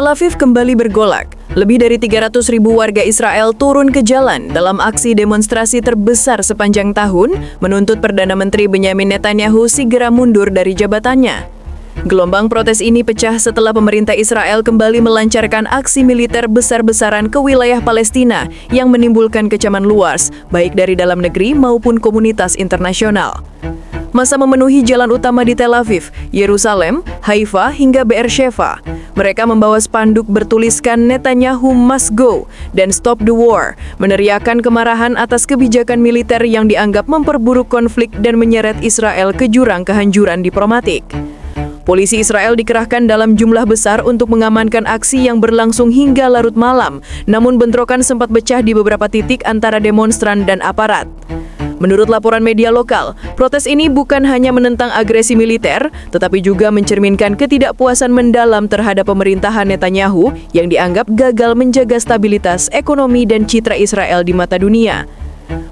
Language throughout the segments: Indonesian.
Aviv kembali bergolak. Lebih dari 300.000 warga Israel turun ke jalan dalam aksi demonstrasi terbesar sepanjang tahun menuntut Perdana Menteri Benyamin Netanyahu segera mundur dari jabatannya. Gelombang protes ini pecah setelah pemerintah Israel kembali melancarkan aksi militer besar-besaran ke wilayah Palestina yang menimbulkan kecaman luas, baik dari dalam negeri maupun komunitas internasional. Massa memenuhi jalan utama di Tel Aviv, Yerusalem, Haifa, hingga Beersheva. Mereka membawa spanduk bertuliskan Netanyahu must go dan stop the war, meneriakan kemarahan atas kebijakan militer yang dianggap memperburuk konflik dan menyeret Israel ke jurang kehancuran diplomatik. Polisi Israel dikerahkan dalam jumlah besar untuk mengamankan aksi yang berlangsung hingga larut malam, namun bentrokan sempat pecah di beberapa titik antara demonstran dan aparat. Menurut laporan media lokal, protes ini bukan hanya menentang agresi militer, tetapi juga mencerminkan ketidakpuasan mendalam terhadap pemerintahan Netanyahu yang dianggap gagal menjaga stabilitas ekonomi dan citra Israel di mata dunia.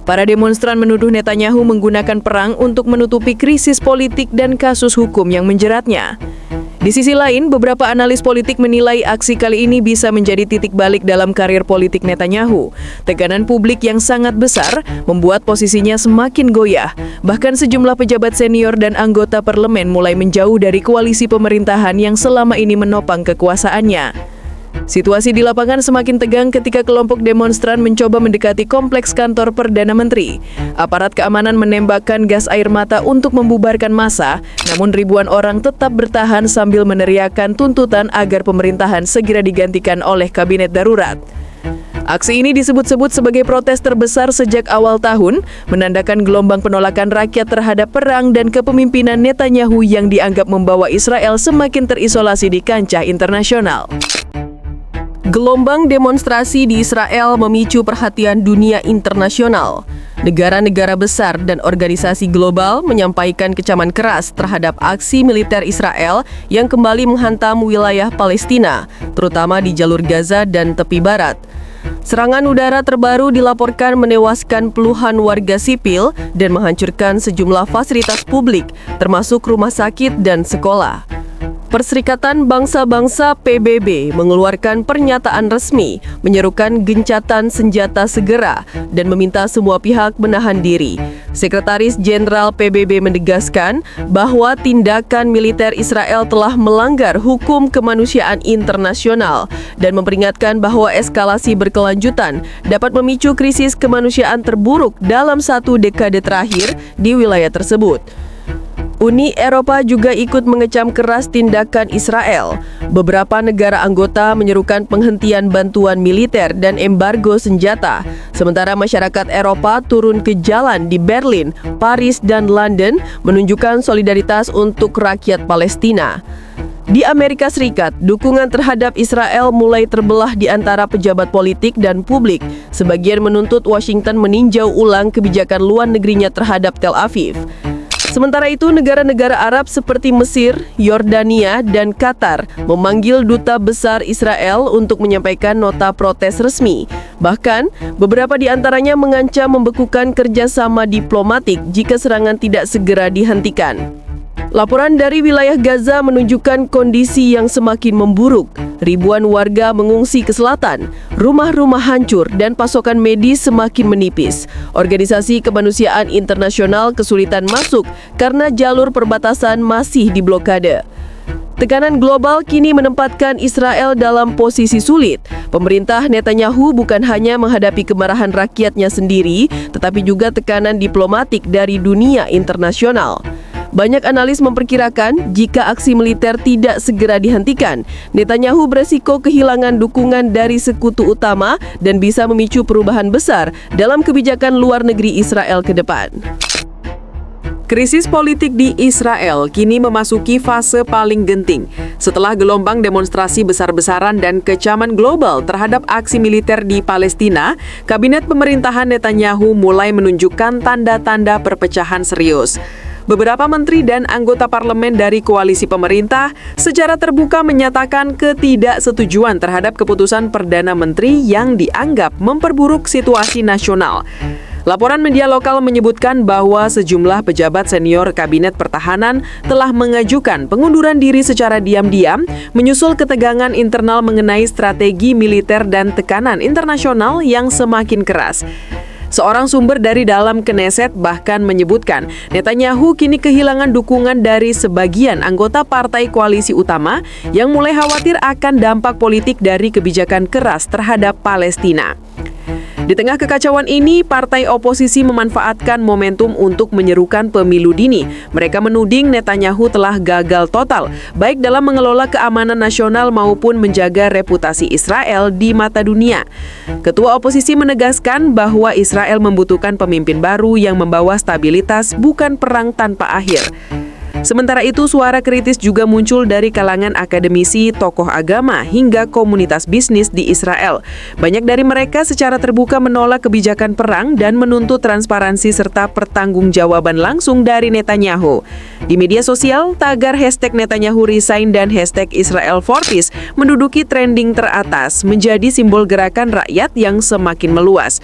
Para demonstran menuduh Netanyahu menggunakan perang untuk menutupi krisis politik dan kasus hukum yang menjeratnya. Di sisi lain, beberapa analis politik menilai aksi kali ini bisa menjadi titik balik dalam karir politik Netanyahu. Tekanan publik yang sangat besar membuat posisinya semakin goyah. Bahkan sejumlah pejabat senior dan anggota parlemen mulai menjauh dari koalisi pemerintahan yang selama ini menopang kekuasaannya. Situasi di lapangan semakin tegang ketika kelompok demonstran mencoba mendekati kompleks kantor Perdana Menteri. Aparat keamanan menembakkan gas air mata untuk membubarkan massa, namun ribuan orang tetap bertahan sambil meneriakkan tuntutan agar pemerintahan segera digantikan oleh kabinet darurat. Aksi ini disebut-sebut sebagai protes terbesar sejak awal tahun, menandakan gelombang penolakan rakyat terhadap perang dan kepemimpinan Netanyahu yang dianggap membawa Israel semakin terisolasi di kancah internasional. Gelombang demonstrasi di Israel memicu perhatian dunia internasional. Negara-negara besar dan organisasi global menyampaikan kecaman keras terhadap aksi militer Israel yang kembali menghantam wilayah Palestina, terutama di jalur Gaza dan tepi barat. Serangan udara terbaru dilaporkan menewaskan puluhan warga sipil dan menghancurkan sejumlah fasilitas publik, termasuk rumah sakit dan sekolah. Perserikatan Bangsa-Bangsa PBB mengeluarkan pernyataan resmi menyerukan gencatan senjata segera dan meminta semua pihak menahan diri. Sekretaris Jenderal PBB menegaskan bahwa tindakan militer Israel telah melanggar hukum kemanusiaan internasional dan memperingatkan bahwa eskalasi berkelanjutan dapat memicu krisis kemanusiaan terburuk dalam satu dekade terakhir di wilayah tersebut. Uni Eropa juga ikut mengecam keras tindakan Israel. Beberapa negara anggota menyerukan penghentian bantuan militer dan embargo senjata. Sementara masyarakat Eropa turun ke jalan di Berlin, Paris, dan London menunjukkan solidaritas untuk rakyat Palestina. Di Amerika Serikat, dukungan terhadap Israel mulai terbelah di antara pejabat politik dan publik. Sebagian menuntut Washington meninjau ulang kebijakan luar negerinya terhadap Tel Aviv. Sementara itu, negara-negara Arab seperti Mesir, Yordania, dan Qatar memanggil duta besar Israel untuk menyampaikan nota protes resmi. Bahkan, beberapa di antaranya mengancam membekukan kerjasama diplomatik jika serangan tidak segera dihentikan. Laporan dari wilayah Gaza menunjukkan kondisi yang semakin memburuk. Ribuan warga mengungsi ke selatan, rumah-rumah hancur dan pasokan medis semakin menipis. Organisasi kemanusiaan internasional kesulitan masuk karena jalur perbatasan masih diblokade. Tekanan global kini menempatkan Israel dalam posisi sulit. Pemerintah Netanyahu bukan hanya menghadapi kemarahan rakyatnya sendiri, tetapi juga tekanan diplomatik dari dunia internasional. Banyak analis memperkirakan jika aksi militer tidak segera dihentikan, Netanyahu beresiko kehilangan dukungan dari sekutu utama dan bisa memicu perubahan besar dalam kebijakan luar negeri Israel ke depan. Krisis politik di Israel kini memasuki fase paling genting setelah gelombang demonstrasi besar-besaran dan kecaman global terhadap aksi militer di Palestina. Kabinet pemerintahan Netanyahu mulai menunjukkan tanda-tanda perpecahan serius. Beberapa menteri dan anggota parlemen dari koalisi pemerintah secara terbuka menyatakan ketidaksetujuan terhadap keputusan Perdana Menteri yang dianggap memperburuk situasi nasional. Laporan media lokal menyebutkan bahwa sejumlah pejabat senior Kabinet Pertahanan telah mengajukan pengunduran diri secara diam-diam menyusul ketegangan internal mengenai strategi militer dan tekanan internasional yang semakin keras. Seorang sumber dari dalam Knesset bahkan menyebutkan Netanyahu kini kehilangan dukungan dari sebagian anggota partai koalisi utama yang mulai khawatir akan dampak politik dari kebijakan keras terhadap Palestina. Di tengah kekacauan ini, partai oposisi memanfaatkan momentum untuk menyerukan pemilu dini. Mereka menuding Netanyahu telah gagal total, baik dalam mengelola keamanan nasional maupun menjaga reputasi Israel di mata dunia. Ketua oposisi menegaskan bahwa Israel membutuhkan pemimpin baru yang membawa stabilitas, bukan perang tanpa akhir. Sementara itu, suara kritis juga muncul dari kalangan akademisi, tokoh agama, hingga komunitas bisnis di Israel. Banyak dari mereka secara terbuka menolak kebijakan perang dan menuntut transparansi serta pertanggungjawaban langsung dari Netanyahu. Di media sosial, tagar hashtag Netanyahu resign dan hashtag Israel for Peace menduduki trending teratas, menjadi simbol gerakan rakyat yang semakin meluas.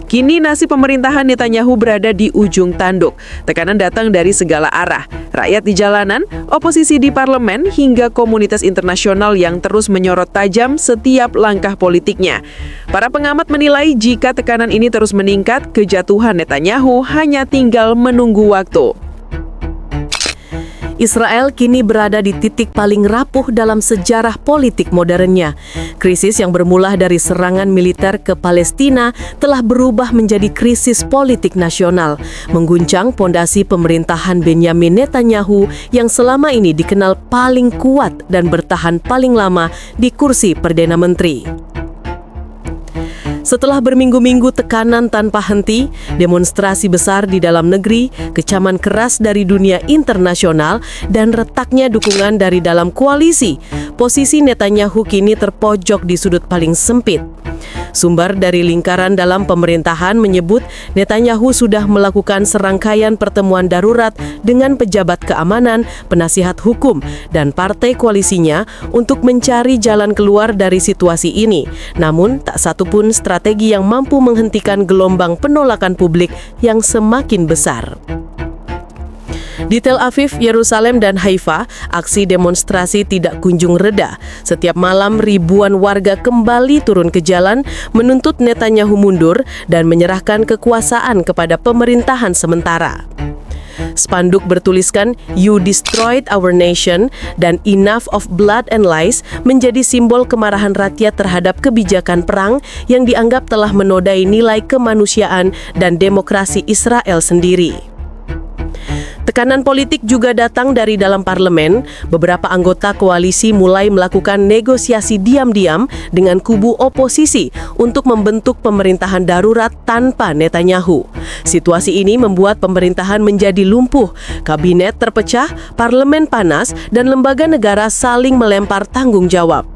Kini nasib pemerintahan Netanyahu berada di ujung tanduk. Tekanan datang dari segala arah. Rakyat di jalanan, oposisi di parlemen, hingga komunitas internasional yang terus menyorot tajam setiap langkah politiknya. Para pengamat menilai jika tekanan ini terus meningkat, kejatuhan Netanyahu hanya tinggal menunggu waktu. Israel kini berada di titik paling rapuh dalam sejarah politik modernnya. Krisis yang bermula dari serangan militer ke Palestina telah berubah menjadi krisis politik nasional, mengguncang pondasi pemerintahan Benyamin Netanyahu yang selama ini dikenal paling kuat dan bertahan paling lama di kursi Perdana Menteri. Setelah berminggu-minggu tekanan tanpa henti, demonstrasi besar di dalam negeri, kecaman keras dari dunia internasional, dan retaknya dukungan dari dalam koalisi, posisi Netanyahu kini terpojok di sudut paling sempit. Sumber dari lingkaran dalam pemerintahan menyebut Netanyahu sudah melakukan serangkaian pertemuan darurat dengan pejabat keamanan, penasihat hukum, dan partai koalisinya untuk mencari jalan keluar dari situasi ini. Namun, tak satupun strategi yang mampu menghentikan gelombang penolakan publik yang semakin besar. Di Tel Aviv, Yerusalem, dan Haifa, aksi demonstrasi tidak kunjung reda. Setiap malam ribuan warga kembali turun ke jalan menuntut Netanyahu mundur dan menyerahkan kekuasaan kepada pemerintahan sementara. Spanduk bertuliskan "You destroyed our nation" dan "Enough of blood and lies" menjadi simbol kemarahan rakyat terhadap kebijakan perang yang dianggap telah menodai nilai kemanusiaan dan demokrasi Israel sendiri. Tekanan politik juga datang dari dalam parlemen. Beberapa anggota koalisi mulai melakukan negosiasi diam-diam dengan kubu oposisi untuk membentuk pemerintahan darurat tanpa Netanyahu. Situasi ini membuat pemerintahan menjadi lumpuh, kabinet terpecah, parlemen panas, dan lembaga negara saling melempar tanggung jawab.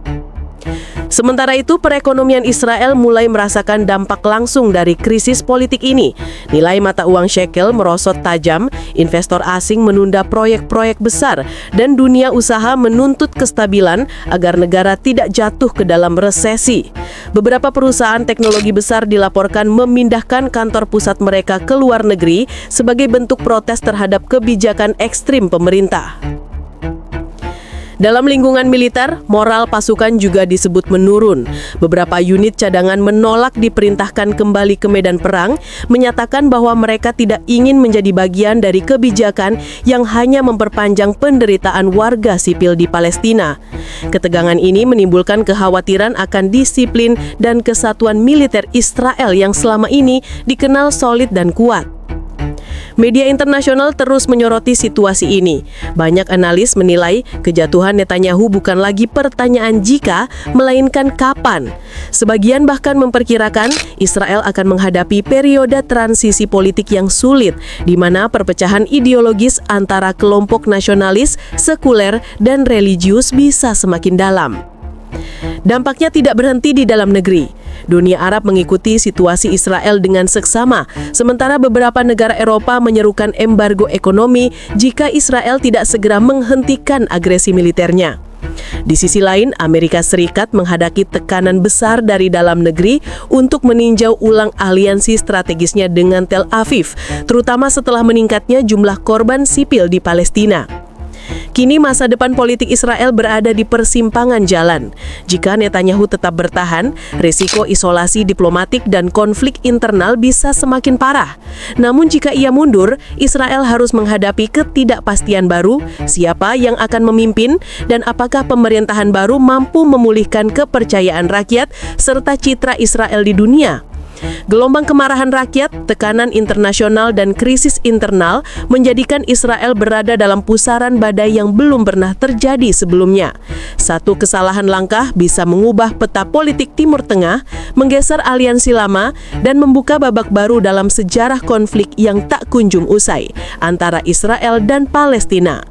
Sementara itu, perekonomian Israel mulai merasakan dampak langsung dari krisis politik ini. Nilai mata uang shekel merosot tajam, investor asing menunda proyek-proyek besar, dan dunia usaha menuntut kestabilan agar negara tidak jatuh ke dalam resesi. Beberapa perusahaan teknologi besar dilaporkan memindahkan kantor pusat mereka ke luar negeri sebagai bentuk protes terhadap kebijakan ekstrim pemerintah. Dalam lingkungan militer, moral pasukan juga disebut menurun. Beberapa unit cadangan menolak diperintahkan kembali ke medan perang, menyatakan bahwa mereka tidak ingin menjadi bagian dari kebijakan yang hanya memperpanjang penderitaan warga sipil di Palestina. Ketegangan ini menimbulkan kekhawatiran akan disiplin dan kesatuan militer Israel yang selama ini dikenal solid dan kuat. Media internasional terus menyoroti situasi ini. Banyak analis menilai kejatuhan Netanyahu bukan lagi pertanyaan jika, melainkan kapan. Sebagian bahkan memperkirakan Israel akan menghadapi periode transisi politik yang sulit, di mana perpecahan ideologis antara kelompok nasionalis, sekuler, dan religius bisa semakin dalam. Dampaknya tidak berhenti di dalam negeri. Dunia Arab mengikuti situasi Israel dengan seksama, sementara beberapa negara Eropa menyerukan embargo ekonomi jika Israel tidak segera menghentikan agresi militernya. Di sisi lain, Amerika Serikat menghadapi tekanan besar dari dalam negeri untuk meninjau ulang aliansi strategisnya dengan Tel Aviv, terutama setelah meningkatnya jumlah korban sipil di Palestina. Kini masa depan politik Israel berada di persimpangan jalan. Jika Netanyahu tetap bertahan, risiko isolasi diplomatik dan konflik internal bisa semakin parah. Namun jika ia mundur, Israel harus menghadapi ketidakpastian baru, siapa yang akan memimpin, dan apakah pemerintahan baru mampu memulihkan kepercayaan rakyat serta citra Israel di dunia. Gelombang kemarahan rakyat, tekanan internasional, dan krisis internal menjadikan Israel berada dalam pusaran badai yang belum pernah terjadi sebelumnya. Satu kesalahan langkah bisa mengubah peta politik Timur Tengah, menggeser aliansi lama, dan membuka babak baru dalam sejarah konflik yang tak kunjung usai antara Israel dan Palestina.